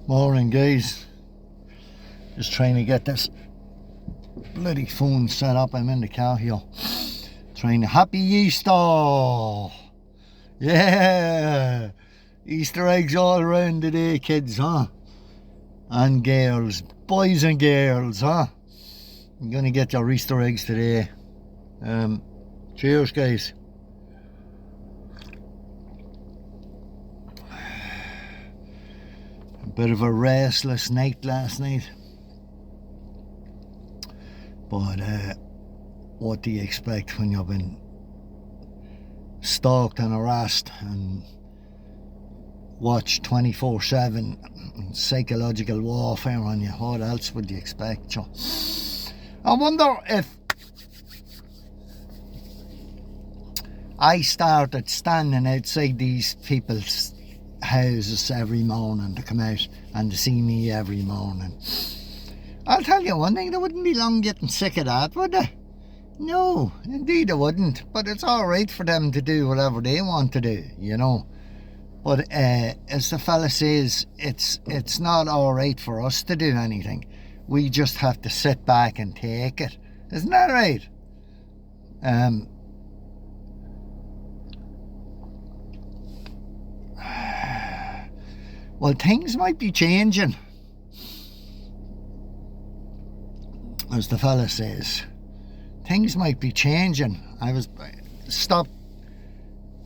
Morning, guys. Just trying to get this bloody phone set up. I'm in the car here. Trying to Happy Easter! Yeah! Easter eggs all around today, kids, huh? And girls. Boys and girls, huh? I'm gonna get your Easter eggs today. Cheers, guys. A bit of a restless night last night. But what do you expect when you've been stalked and harassed and watched 24/7 psychological warfare on you? What else would you expect? I wonder if I started standing outside these people's houses every morning to come out and to see me every morning. I'll tell you one thing, they wouldn't be long getting sick of that, would they? No, indeed they wouldn't. But it's alright for them to do whatever they want to do, you know. But as the fella says, it's not alright for us to do anything. We just have to sit back and take it. Isn't that right? Well, things might be changing, as the fella says. Things might be changing. I was stopped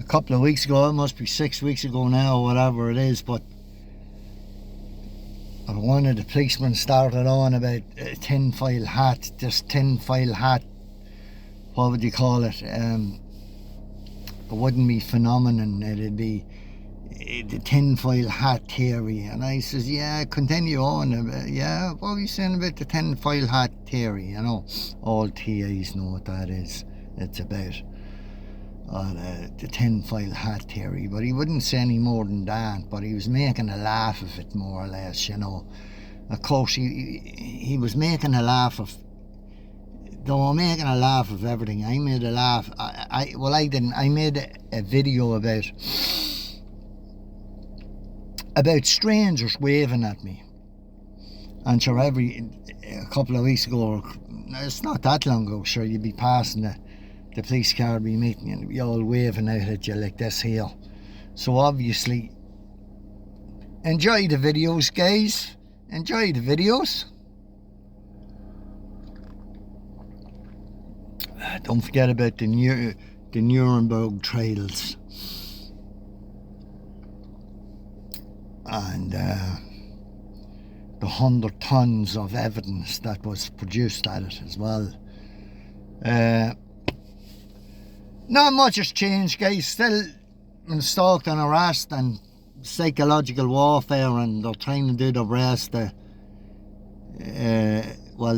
a couple of weeks ago. It must be 6 weeks ago now, or whatever it is. But one of the policemen started on about a tinfoil hat. This tinfoil hat, what would you call it? It wouldn't be phenomenon. It'd be the tinfoil hat theory. And I says, yeah, continue on. Yeah, what are you saying about the tinfoil hat theory? You know, all TAs know what that is. It's about the tinfoil hat theory. But he wouldn't say any more than that. But he was making a laugh of it, more or less, you know. Of course, he was making a laugh of... They were making a laugh of everything. I made a laugh. I didn't. I made a video about strangers waving at me. And sure, a couple of weeks ago, it's not that long ago, sure, you'd be passing the police car, would be meeting you, and be all waving out at you like this here. So obviously, enjoy the videos, guys. Enjoy the videos. Don't forget about the Nuremberg trials. And the 100 tons of evidence that was produced at it as well. Not much has changed, guys. Still been stalked and harassed and psychological warfare, and they're trying to do their best.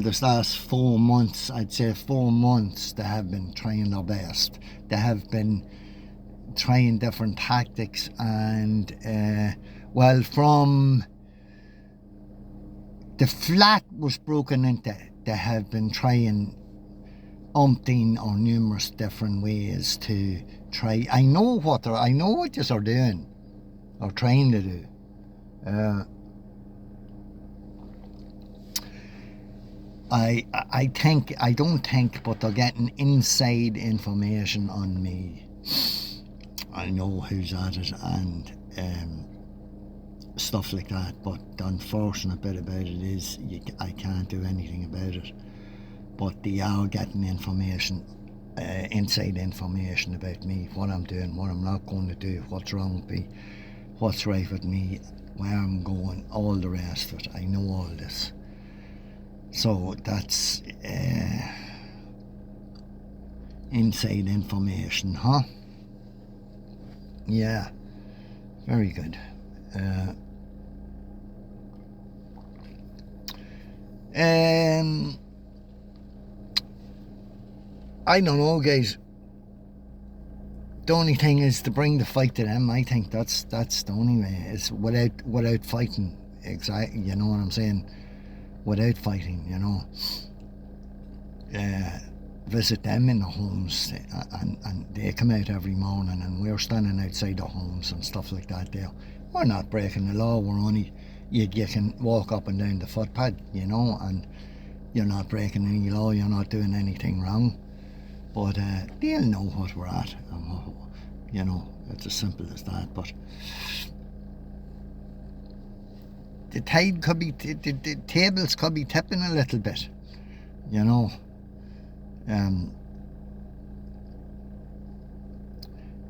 This last 4 months, I'd say 4 months, they have been trying their best. They have been trying different tactics, and from the flat was broken into, they have been trying umpteen or numerous different ways to try. I know what yous are doing, or trying to do. I don't think, but they're getting inside information on me. I know who's at it and stuff like that, but the unfortunate bit about it is I can't do anything about it. But they are getting information, inside information about me, what I'm doing, what I'm not going to do, what's wrong with me, what's right with me, where I'm going, all the rest of it. I know all this. So that's inside information, huh? Yeah, very good. I don't know, guys. The only thing is to bring the fight to them. I think that's the only way. It's without fighting. Exactly, you know what I'm saying? Without fighting, you know. Visit them in the homes, and they come out every morning, and we're standing outside the homes and stuff like that there. We're not breaking the law, we're only you can walk up and down the footpath, you know, and you're not breaking any law, you're not doing anything wrong. But they'll know what we're at, and you know, it's as simple as that. But the tide could be, the tables could be tipping a little bit, you know.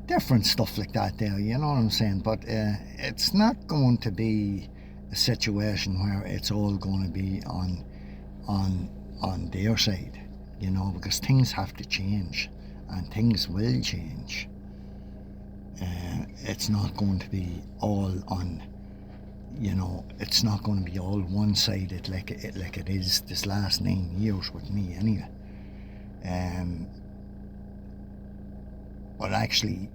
Different stuff like that there, you know what I'm saying? But it's not going to be a situation where it's all going to be on their side, you know, because things have to change, and things will change. It's not going to be all on, you know, it's not going to be all one-sided like it is this last 9 years with me anyway. But actually,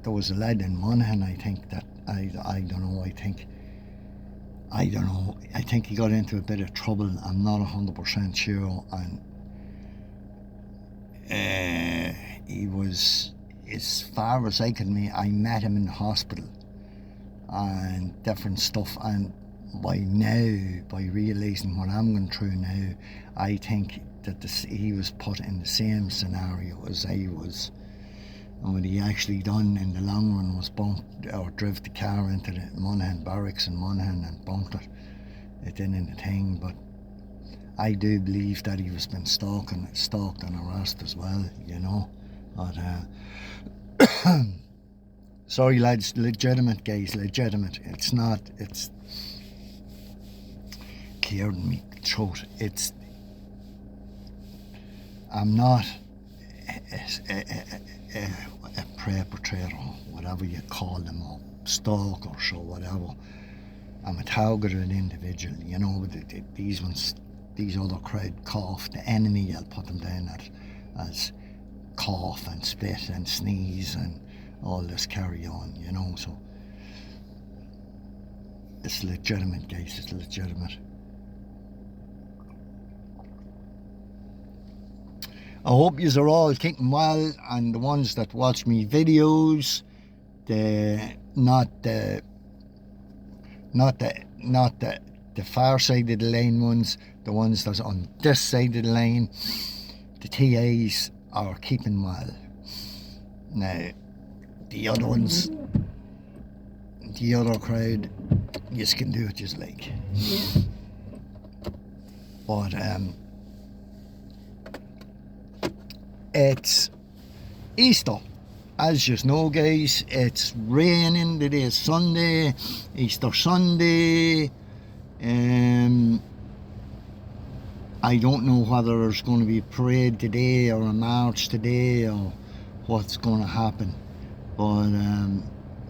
there was a lad in Monaghan, I think, that I don't know, I think he got into a bit of trouble. I'm not 100% sure, and he was, as far as I met him in the hospital and different stuff, and by realising what I'm going through now, I think that he was put in the same scenario as I was. And what he actually done in the long run was bumped or drove the car into the Monaghan barracks in Monaghan and bumped it. It didn't a thing, but I do believe that he was been stalked and harassed as well, you know. But sorry lads, legitimate guys, legitimate. It's not, it's clearing me throat. I'm not a perpetrator, whatever you call them, or stalkers or whatever. I'm a targeted individual, you know. These ones, these other crowd cough, the enemy, I'll put them down as cough and spit and sneeze and all this carry on, you know. So it's legitimate, guys, it's legitimate. I hope yous are all keeping well, and the ones that watch me videos, not the far side of the lane ones, the ones that's on this side of the lane, the TAs are keeping well. Now, the other ones, the other crowd, yous can do what yous like. But it's Easter, as you know, guys. It's raining. Today is Sunday, Easter Sunday. I don't know whether there's going to be a parade today or a march today or what's going to happen, but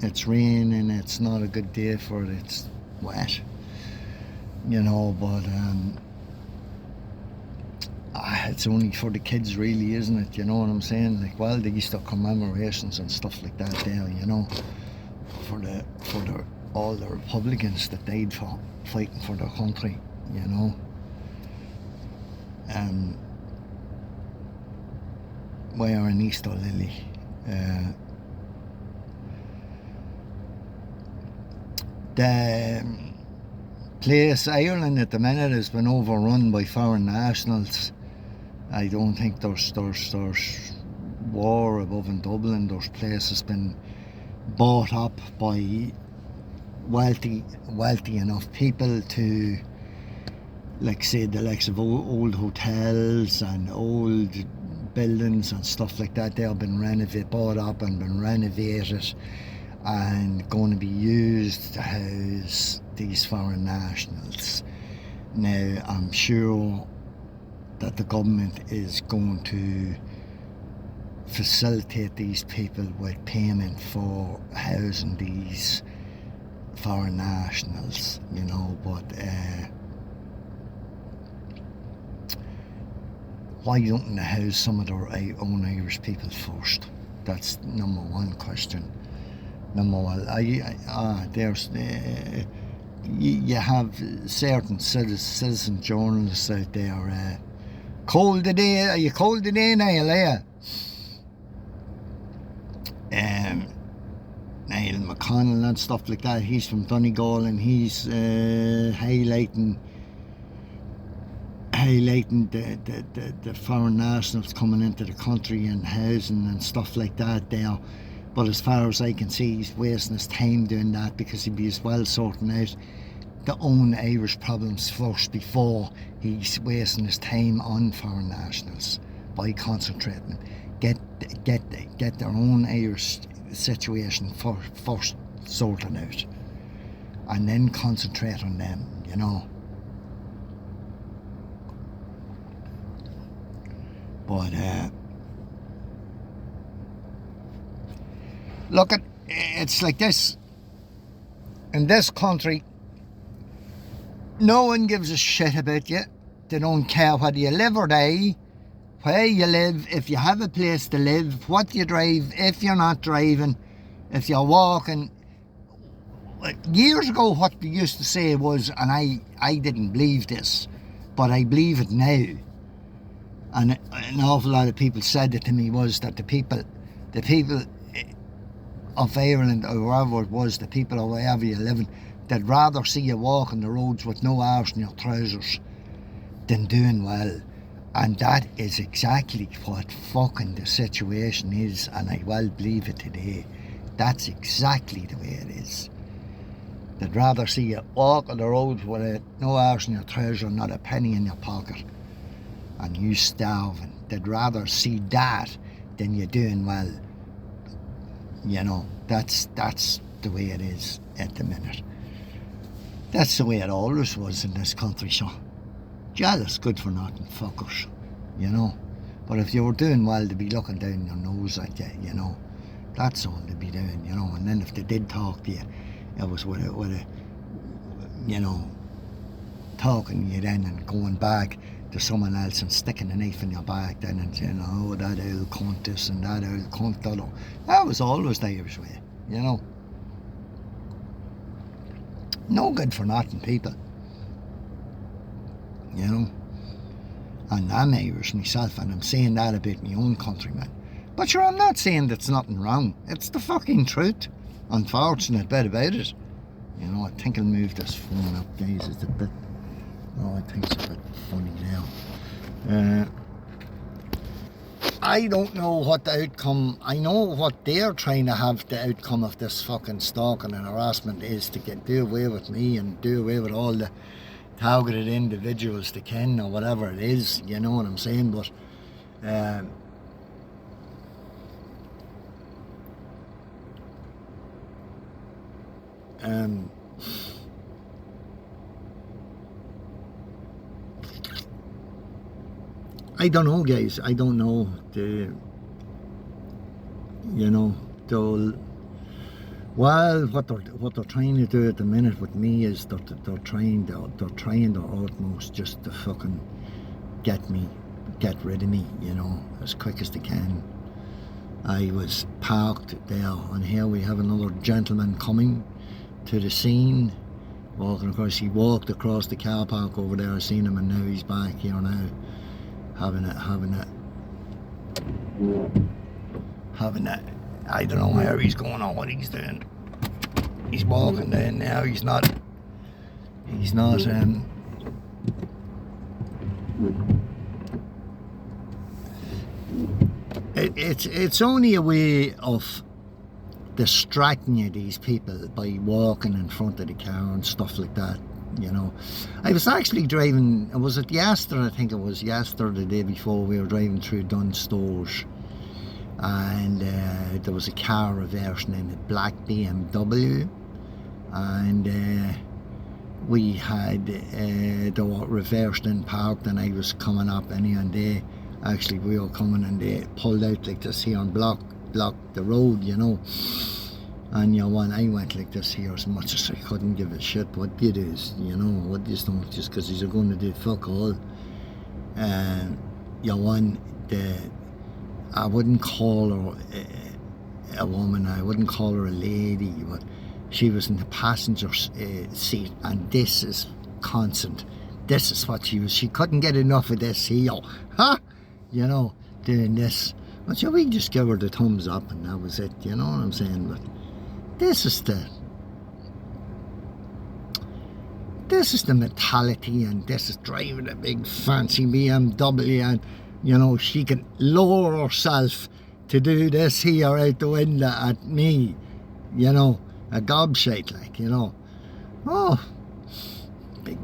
it's raining. It's not a good day for it. It's wet, you know, but it's only for the kids, really, isn't it? You know what I'm saying? Like, well, the Easter commemorations and stuff like that there, you know, for all the Republicans that died for fighting for their country, you know. We're in Easter Lily. The place, Ireland, at the minute has been overrun by foreign nationals. I don't think there's war above in Dublin. There's places been bought up by wealthy enough people to, like, say, the likes of old hotels and old buildings and stuff like that. They've been bought up and been renovated and going to be used to house these foreign nationals. Now, I'm sure that the government is going to facilitate these people with payment for housing these foreign nationals, you know, but why don't they house some of their own Irish people first? That's number one question. Number one, you have certain citizen journalists out there. Cold today? Are you cold today, Niall? Niall McConnell and stuff like that. He's from Donegal, and he's highlighting the foreign nationals coming into the country and housing and stuff like that there. But as far as I can see, he's wasting his time doing that, because he'd be as well sorting out the own Irish problems first before he's wasting his time on foreign nationals by concentrating. Get their own Irish situation first sorted out, and then concentrate on them, you know. But look, it's like this in this country. No one gives a shit about you. They don't care whether you live or die, where you live, if you have a place to live, what you drive, if you're not driving, if you're walking. Years ago, what they used to say was, and I didn't believe this, but I believe it now, and an awful lot of people said it to me, was that the people of Ireland, or wherever it was, the people or wherever you're living, they'd rather see you walking the roads with no arse in your trousers than doing well. And that is exactly what fucking the situation is, and I well believe it today. That's exactly the way it is. They'd rather see you walking the roads with no arse in your trousers, not a penny in your pocket, and you starving. They'd rather see that than you doing well. You know, that's the way it is at the minute. That's the way it always was in this country, so jealous, good for nothing fuckers, you know. But if you were doing well, they'd be looking down your nose at you, you know. That's all they'd be doing, you know. And then if they did talk to you, it was with a you know, talking to you then and going back to someone else and sticking a knife in your back then and saying, oh, that old cunt this and that old cunt that. That was always the Irish way, you know. No good for nothing people, you know. And I'm Irish myself, and I'm saying that about my own countrymen. But sure, I'm not saying that's nothing wrong. It's the fucking truth. Unfortunate bit about it. You know, I think I'll move this phone up, guys. It's a bit, oh, I think it's a bit funny now. I don't know what the outcome, I know what they're trying to have the outcome of this fucking stalking and harassment is, to do away with me and do away with all the targeted individuals they can, or whatever it is, you know what I'm saying. But I don't know, guys. I don't know. Well, what they're trying to do at the minute with me is they're trying their utmost just to fucking get rid of me, you know, as quick as they can. I was parked there, and here we have another gentleman coming to the scene, walking across. He walked across the car park over there. I seen him, and now he's back here now, having it. I don't know where he's going or what he's doing. He's walking down now. He's not. It's only a way of distracting you, these people, by walking in front of the car and stuff like that, you know. I was actually driving, was it yesterday? I think it was yesterday, the day before, we were driving through Dunnes Stores, and there was a car reversing in a black BMW, and we had they were reversed and parked, and I was coming up, and they actually, we were coming, and they pulled out like this here and blocked the road, you know. And you know, when I went like this here, as much as I couldn't give a shit what did is, you know, what you don't, just because he's going to do fuck all. You know, I wouldn't call her a woman, I wouldn't call her a lady, but she was in the passenger seat, and this is constant. This is what she was. She couldn't get enough of this here, huh? You know, doing this. But yeah, we just give her the thumbs up, and that was it. You know what I'm saying? But this is the mentality, and this is driving a big fancy BMW, and you know, she can lower herself to do this here out the window at me, you know, a gobshite, like, you know. Oh,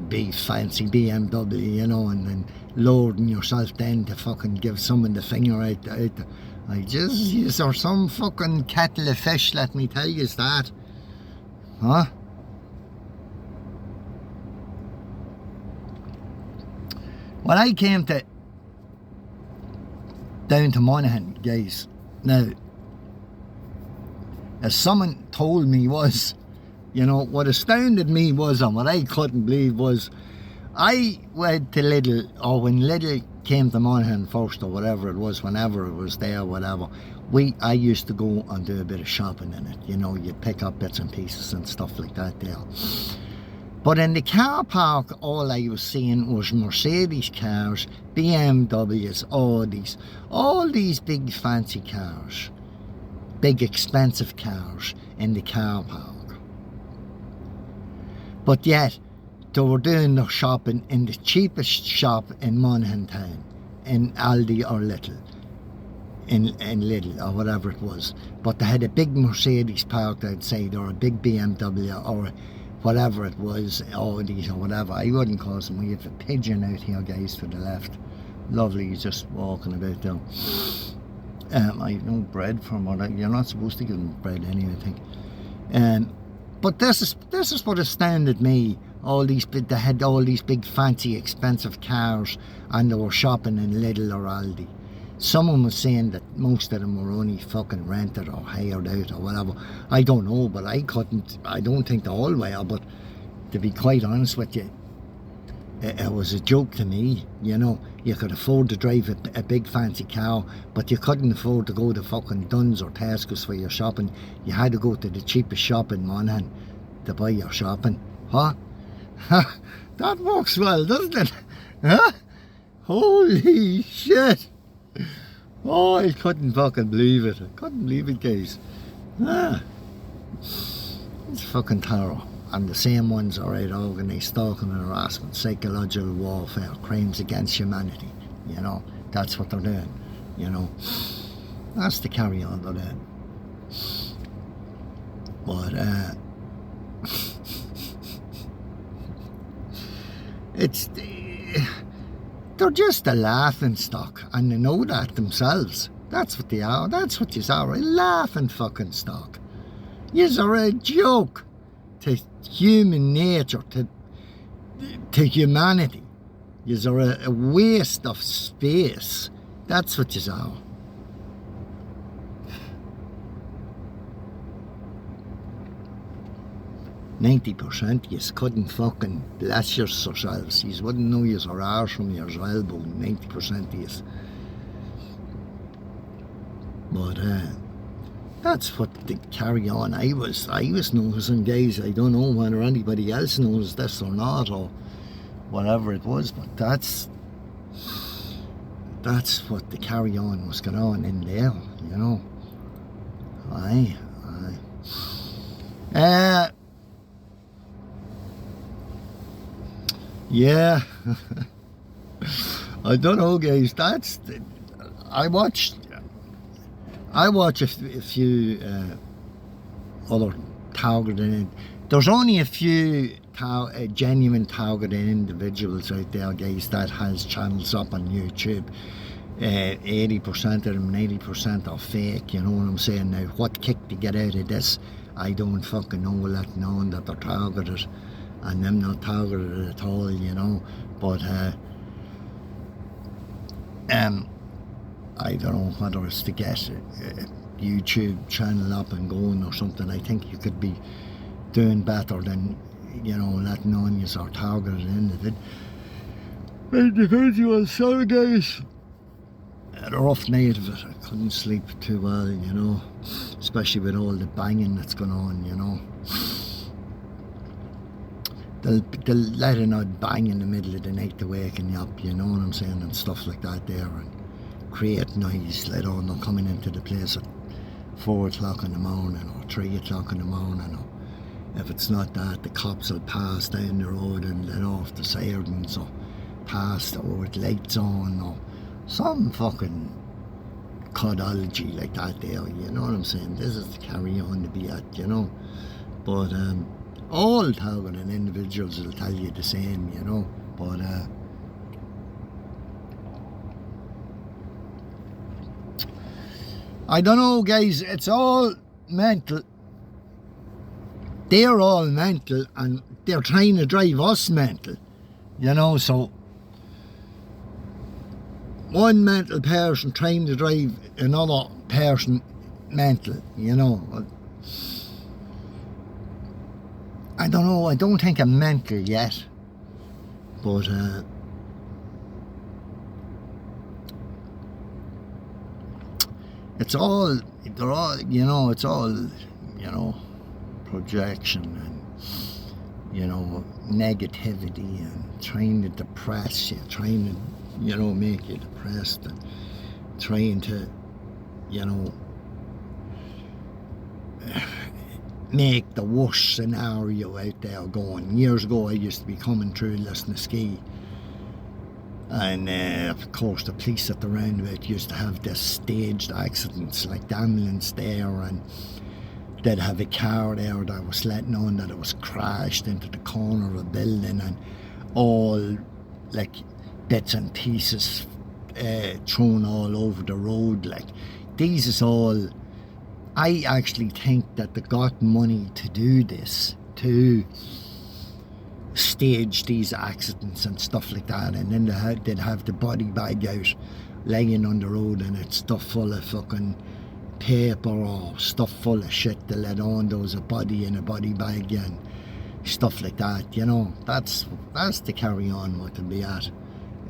big fancy BMW, you know, and then lowering yourself then to fucking give someone the finger out the I just, is there some fucking kettle of fish, let me tell you that. Huh? When I came down to Monaghan, guys, now, as someone told me was, you know, what astounded me was, and what I couldn't believe was, I went to Lidl, or when Lidl came to Monaghan first, or whatever it was, whenever it was there, whatever, I used to go and do a bit of shopping in it, you know, you'd pick up bits and pieces and stuff like that there. But in the car park, all I was seeing was Mercedes cars, BMWs, Audis, all these big fancy cars, big expensive cars in the car park. But yet, they were doing their shopping in the cheapest shop in Monaghan town, in Aldi or Lidl, in Lidl or whatever it was. But they had a big Mercedes parked outside, or a big BMW, or whatever it was, Audis or whatever. I wouldn't call them. We have a pigeon out here, guys, to the left. Lovely, just walking about there. I have no bread from what you're not supposed to give them bread anyway, I think. But this is what astounded me. They had all these big fancy expensive cars, and they were shopping in Lidl or Aldi. Someone was saying that most of them were only fucking rented or hired out or whatever. I don't know, but I don't think they all were, but to be quite honest with you, it was a joke to me, you know. You could afford to drive a big fancy car, but you couldn't afford to go to fucking Dunn's or Tesco's for your shopping. You had to go to the cheapest shop in Monaghan to buy your shopping. Huh? That works well, doesn't it? Huh? Holy shit! Oh, I couldn't fucking believe it. I couldn't believe it, guys. It's fucking terror. And the same ones are out organised stalking and harassment, psychological warfare, crimes against humanity. You know, that's what they're doing. You know, that's the carry on they're doing. But they're just a laughing stock, and they know that themselves. That's what they are. That's what you are, a laughing fucking stock. Yous are a joke to human nature, to humanity. Yous are a waste of space. That's what yous are. %, yous couldn't fucking bless yourselves. Yous wouldn't know yous are arse from your elbow, 90% yous. But that's what they carry on. I was noticing, guys. I don't know whether anybody else knows this or not, or whatever it was, but that's what the carry on was going on in there, you know. Aye. Yeah. I don't know, guys. I watch a few other targeted. There's only a few genuine targeted individuals out there, guys, that has channels up on YouTube. 80% of them, 90% are fake. You know what I'm saying? Now, what kick to get out of this? I don't fucking know. Let knowing that they're targeted, and them not targeted at all. You know, but I don't know whether it's to get a YouTube channel up and going or something. I think you could be doing better than, you know, letting on you are targeted individuals. So, guys, a rough night of it. I couldn't sleep too well, you know, especially with all the banging that's going on, you know. They'll let an odd bang in the middle of the night to waken you up, you know what I'm saying, and stuff like that there, and create noise later on. They're coming into the place at 4 o'clock in the morning or 3 o'clock in the morning, or if it's not that, the cops will pass down the road and let off the sirens, or pass or with lights on, or some fucking codology like that there, you know what I'm saying? This is the carry on to be at, you know. But all targeted individuals will tell you the same, you know. But I don't know, guys, it's all mental. They're all mental, and they're trying to drive us mental, you know. So one mental person trying to drive another person mental, you know. I don't know, I don't think I'm mental yet, but it's all, they're all, you know, it's all, you know, projection and, you know, negativity and trying to depress you, trying to, you know, make you depressed, and trying to, you know, make the worst scenario out there going. Years ago I used to be coming through Lisnaskea, and of course the police at the roundabout used to have this staged accidents, like the ambulance there, and they'd have a car there that was letting on that it was crashed into the corner of a building, and all like bits and pieces thrown all over the road. Like, these is all, I actually think that they got money to do this, to stage these accidents and stuff like that, and then they'd have the body bag out laying on the road, and it's stuff full of fucking paper or stuff full of shit to let on there was a body in a body bag and stuff like that, you know. That's the carry on what to be at.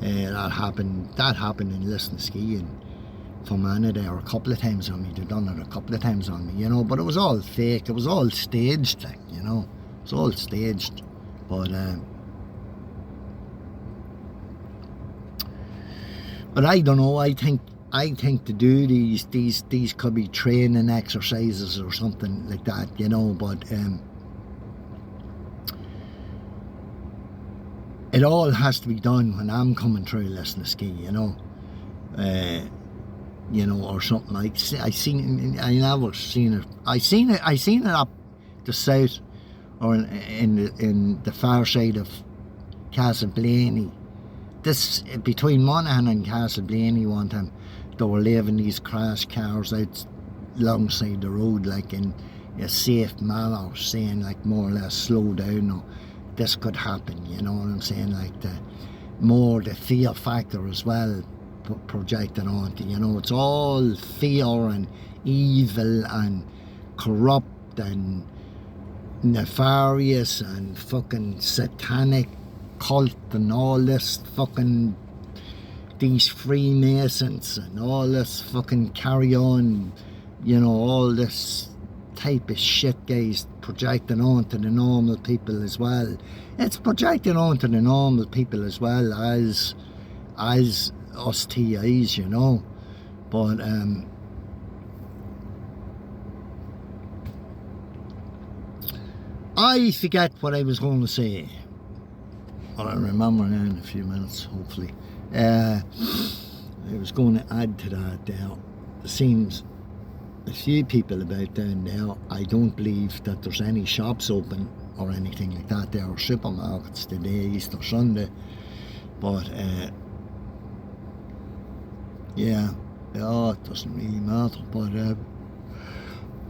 That happened in Lisnaskea, and Fermanagh there a couple of times on me. They've done it a couple of times on me, you know, but it was all fake, it was all staged, like, you know, it was all staged. But I don't know, I think to do these could be training exercises or something like that, you know. But it all has to be done when I'm coming through Lisnaskea, you know. You know, or something. I never seen it. I seen it up the south, or in the far side of Castleblaney. This between Monaghan and Castleblaney one time, they were leaving these crash cars out alongside the road, like in a safe manner, saying like more or less slow down, or this could happen, you know what I'm saying? Like the fear factor as well projected onto, you know. It's all fear and evil and corrupt and nefarious and fucking satanic cult and all this fucking, these Freemasons and all this fucking carry on, you know, all this type of shit, guys, projecting onto the normal people as well. It's projecting onto the normal people as well as us TIs, you know. But I forget what I was going to say. I'll remember now in a few minutes, hopefully. I was going to add to that there. There seems a few people about down there. I don't believe that there's any shops open or anything like that. There are supermarkets today, Easter Sunday. But yeah, it doesn't really matter. But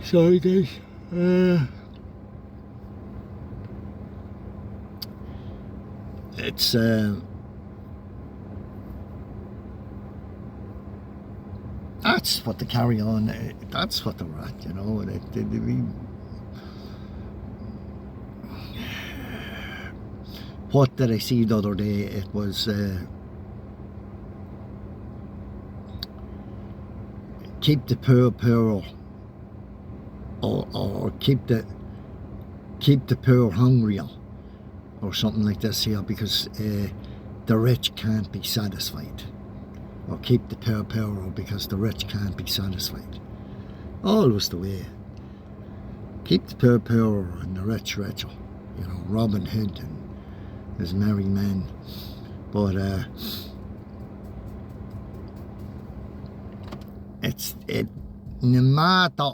sorry guys. It's that's what the carry on. That's what they're at, you know. What did I see the other day? It was keep the poor poorer, or keep the poor hungrier, or something like this here, because the rich can't be satisfied, or keep the poor poorer because the rich can't be satisfied. Always the way. Keep the poor poor and the rich richer. You know, Robin Hood and his merry men. But no matter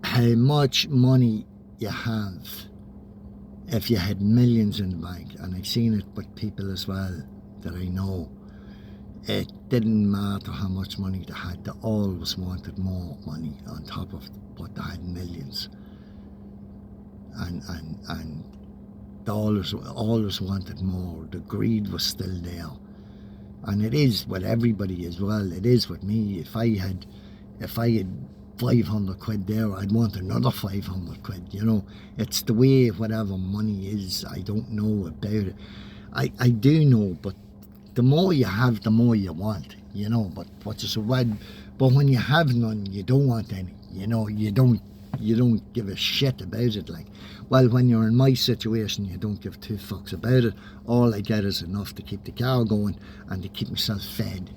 how much money you have, if you had millions in the bank, and I've seen it with people as well that I know, it didn't matter how much money they had, they always wanted more money on top of what they had, millions. And they always wanted more. The greed was still there. And it is with everybody as well. It is with me. If I had 500 quid there, I'd want another 500 quid, you know. It's the way whatever money is. I don't know about it. I do know, but the more you have, the more you want, you know. But when you have none, you don't want any, you know. You don't give a shit about it. Like, well, when you're in my situation, you don't give two fucks about it. All I get is enough to keep the car going and to keep myself fed,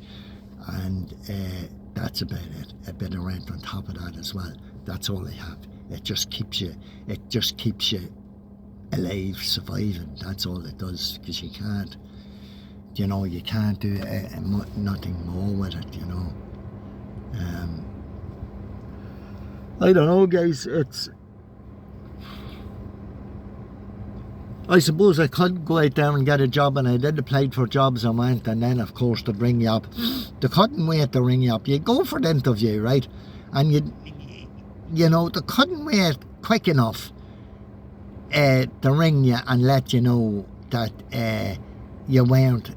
and that's about it. A bit of rent on top of that as well. That's all I have. It just keeps you alive, surviving. That's all it does, because you can't do nothing more with it, you know. I don't know, guys. I suppose I could go out there and get a job, and I did apply for jobs and went, and then of course they'd ring you up. They couldn't wait to ring you up. You go for the interview, right? And you know, they couldn't wait quick enough to ring you and let you know that you weren't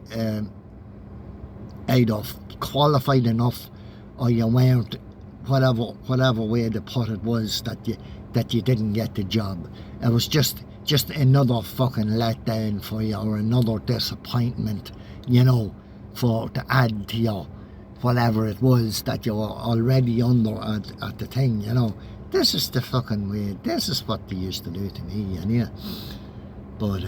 either qualified enough, or you weren't, whatever way they put it was, that you didn't get the job. It was just another fucking letdown for you, or another disappointment, you know, to add to your whatever it was that you were already under at the thing, you know. This is the fucking way. This is what they used to do to me, and yeah. But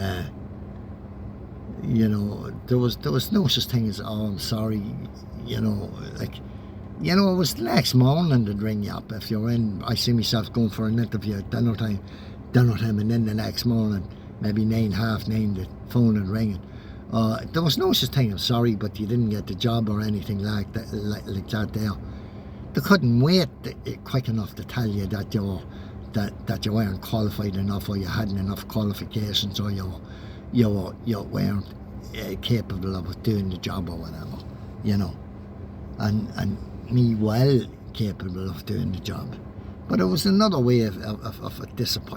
you know, there was no such thing as, oh, I'm sorry, you know, like, you know, it was the next morning they'd ring you up. If you're in, I see myself going for an interview at dinner time, and then the next morning, maybe 9, half 9, the phone would ringing. There was no such thing, I'm sorry, but you didn't get the job or anything like that there. They couldn't wait quick enough to tell you that you weren't qualified enough, or you hadn't enough qualifications, or you weren't capable of doing the job or whatever, you know. And me well capable of doing the job. But it was another way of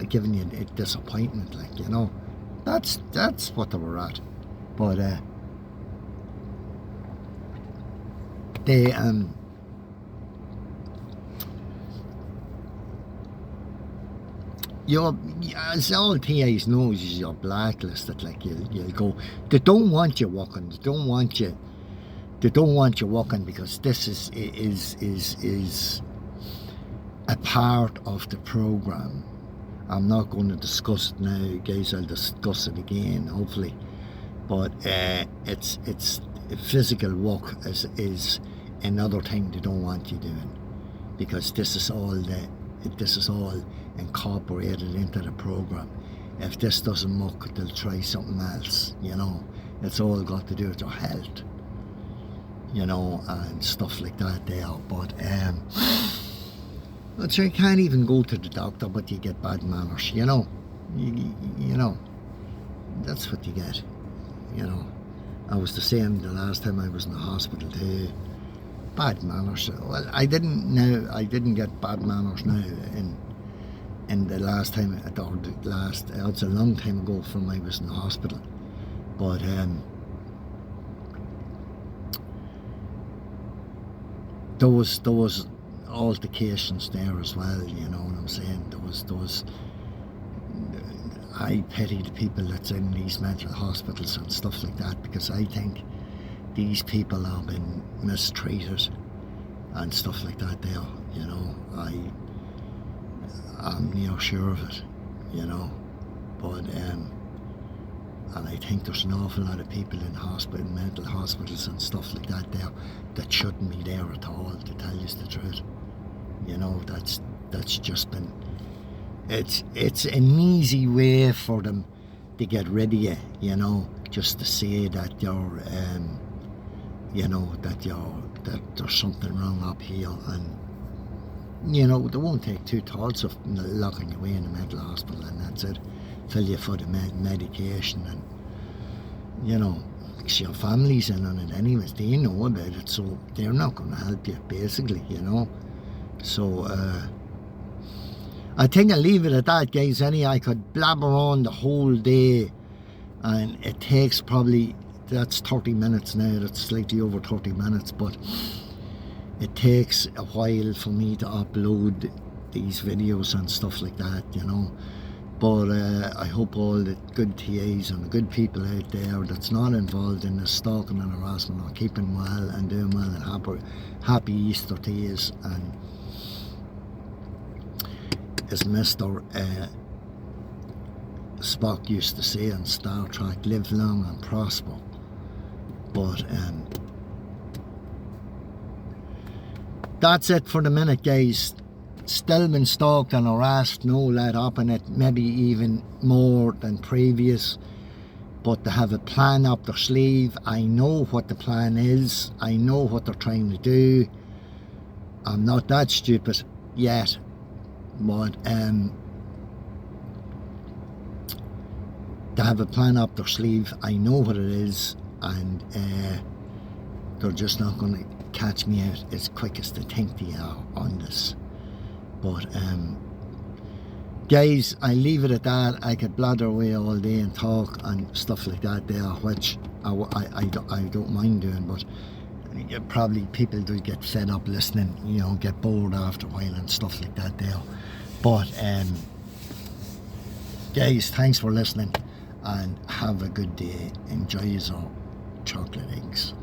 giving you a disappointment, like, you know. That's what they were at. But they as all TAs knows, you're blacklisted. Like, you'll go. They don't want you working. They don't want you working, because this is a part of the program. I'm not going to discuss it now, guys. I'll discuss it again, hopefully. But it's physical work is another thing they don't want you doing, because this is all incorporated into the program. If this doesn't work, they'll try something else, you know. It's all got to do with your health, you know, and stuff like that there. But so you can't even go to the doctor, but you get bad manners, you know. You know, that's what you get, you know. I was the same the last time I was in the hospital too. Bad manners. Well, I didn't get bad manners now in the last time, it's a long time ago from I was in the hospital. But there was altercations there as well, you know what I'm saying. There was I pity the people that's in these mental hospitals and stuff like that, because I think these people have been mistreated and stuff like that there, you know. I'm near sure of it, you know. But And I think there's an awful lot of people in hospital, mental hospitals and stuff like that there that shouldn't be there at all, to tell you the truth. You know, that's just been, it's an easy way for them to get rid of you, you know, just to say that you're, you know, that there's something wrong up here, and you know, they won't take two thoughts of locking you away in a mental hospital and that's it. Fill you for the medication, and you know, because your family's in on it anyways, they know about it, so they're not going to help you basically, you know. So I think I'll leave it at that, guys. I could blabber on the whole day, and it takes probably, that's 30 minutes now, that's slightly over 30 minutes, but it takes a while for me to upload these videos and stuff like that, you know. But I hope all the good TAs and the good people out there that's not involved in the stalking and harassment are keeping well and doing well, and happy Easter to you. And as Mr. Spock used to say in Star Trek, live long and prosper. But that's it for the minute, guys. Still been stalked and harassed, no let up in it, maybe even more than previous, but they have a plan up their sleeve. I know what the plan is, I know what they're trying to do. I'm not that stupid yet, but they have a plan up their sleeve. I know what it is, and they're just not going to catch me out as quick as they think they are on this. But guys, I leave it at that. I could blather away all day and talk and stuff like that there, which I don't mind doing, but probably people do get fed up listening, you know, get bored after a while and stuff like that there. But guys, thanks for listening and have a good day. Enjoy your chocolate eggs.